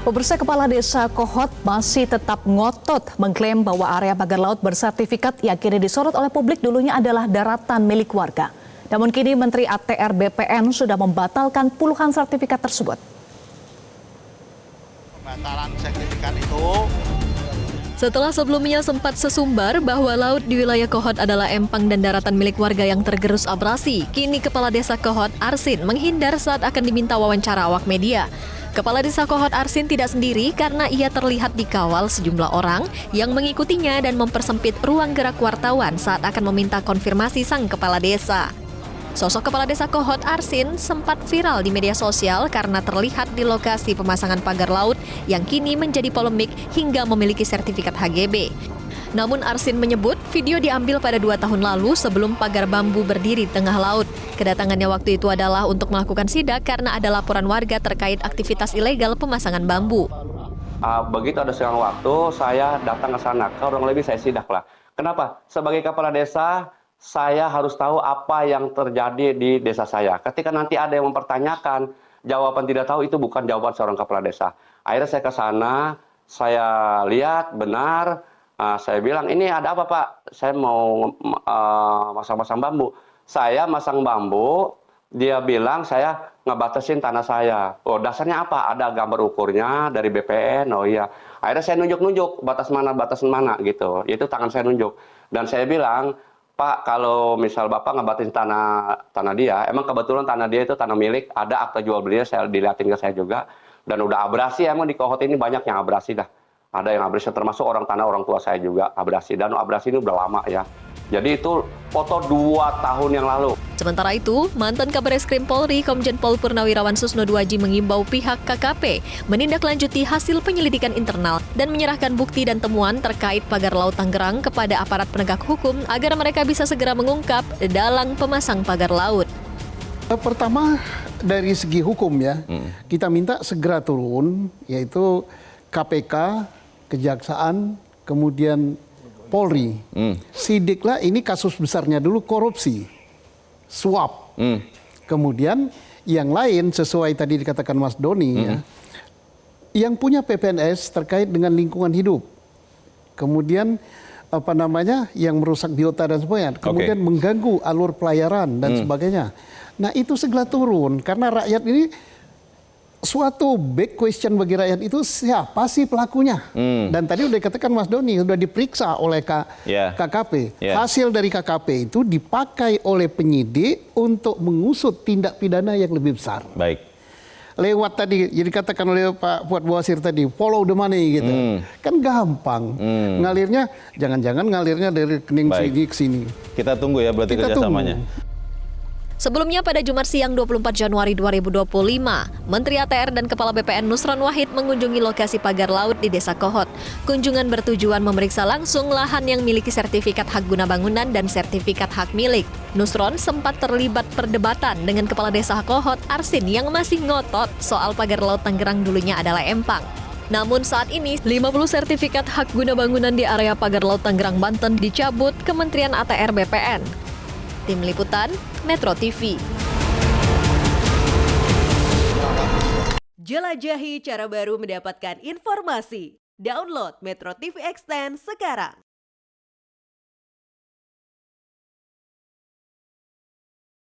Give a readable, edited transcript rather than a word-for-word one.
Pemirsa, Kepala Desa Kohot masih tetap ngotot mengklaim bahwa area pagar laut bersertifikat yang kini disorot oleh publik dulunya adalah daratan milik warga. Namun kini Menteri ATR BPN sudah membatalkan puluhan sertifikat tersebut. Pembatalan sertifikat itu setelah sebelumnya sempat sesumbar bahwa laut di wilayah Kohot adalah empang dan daratan milik warga yang tergerus abrasi, kini Kepala Desa Kohot Arsin menghindar saat akan diminta wawancara awak media. Kepala Desa Kohot Arsin tidak sendiri karena ia terlihat dikawal sejumlah orang yang mengikutinya dan mempersempit ruang gerak wartawan saat akan meminta konfirmasi sang kepala desa. Sosok Kepala Desa Kohot Arsin sempat viral di media sosial karena terlihat di lokasi pemasangan pagar laut yang kini menjadi polemik hingga memiliki sertifikat HGB. Namun Arsin menyebut video diambil pada 2 tahun lalu sebelum pagar bambu berdiri di tengah laut. Kedatangannya waktu itu adalah untuk melakukan sidak karena ada laporan warga terkait aktivitas ilegal pemasangan bambu. Begitu ada siang waktu, saya datang ke sana, kurang lebih saya sidak lah. Kenapa? Sebagai kepala desa, saya harus tahu apa yang terjadi di desa saya. Ketika nanti ada yang mempertanyakan, jawaban tidak tahu itu bukan jawaban seorang kepala desa. Akhirnya saya ke sana, saya lihat benar, saya bilang, ini ada apa Pak? Saya mau masang-masang bambu. Saya masang bambu, dia bilang saya ngebatasin tanah saya. Oh, dasarnya apa? Ada gambar ukurnya dari BPN, oh iya. Akhirnya saya nunjuk-nunjuk batas mana gitu. Itu tangan saya nunjuk. Dan saya bilang, Pak, kalau misal Bapak ngebatasin tanah dia, emang kebetulan tanah dia itu tanah milik, ada akta jual belinya, saya dilihatin ke saya juga. Dan udah abrasi, emang di Kohot ini banyak yang abrasi dah. Ada yang abrasi, termasuk orang tua saya juga abrasi. Dan abrasi ini udah lama ya. Jadi itu foto 2 tahun yang lalu. Sementara itu, mantan Kabareskrim Polri Komjen Pol Purnawirawan Susno Duaji mengimbau pihak KKP menindaklanjuti hasil penyelidikan internal dan menyerahkan bukti dan temuan terkait pagar laut Tangerang kepada aparat penegak hukum agar mereka bisa segera mengungkap dalang pemasang pagar laut. Pertama dari segi hukum ya, kita minta segera turun, yaitu KPK, Kejaksaan, kemudian Polri. Sidiklah ini kasus besarnya dulu korupsi, suap. Kemudian yang lain sesuai tadi dikatakan Mas Doni ya, yang punya PPNS terkait dengan lingkungan hidup. Kemudian yang merusak biota dan sebagainya. Kemudian mengganggu alur pelayaran dan sebagainya. Nah itu segera turun karena rakyat ini suatu big question bagi rakyat itu siapa sih pelakunya? Dan tadi udah dikatakan Mas Doni sudah diperiksa oleh KKP. Hasil dari KKP itu dipakai oleh penyidik untuk mengusut tindak pidana yang lebih besar. Baik. Lewat tadi jadi dikatakan oleh Pak Fuad Bawasir tadi follow the money gitu. Kan gampang. Ngalirnya jangan-jangan ngalirnya dari rekening sini ke sini. Kita tunggu ya berarti kerjasamanya. Sebelumnya pada Jumat siang 24 Januari 2025, Menteri ATR dan Kepala BPN Nusron Wahid mengunjungi lokasi pagar laut di Desa Kohot. Kunjungan bertujuan memeriksa langsung lahan yang miliki sertifikat hak guna bangunan dan sertifikat hak milik. Nusron sempat terlibat perdebatan dengan Kepala Desa Kohot Arsin yang masih ngotot soal pagar laut Tangerang dulunya adalah empang. Namun saat ini 50 sertifikat hak guna bangunan di area pagar laut Tangerang, Banten dicabut Kementerian ATR BPN. Tim Liputan, Metro TV. Jelajahi cara baru mendapatkan informasi. Download Metro TV Extend sekarang.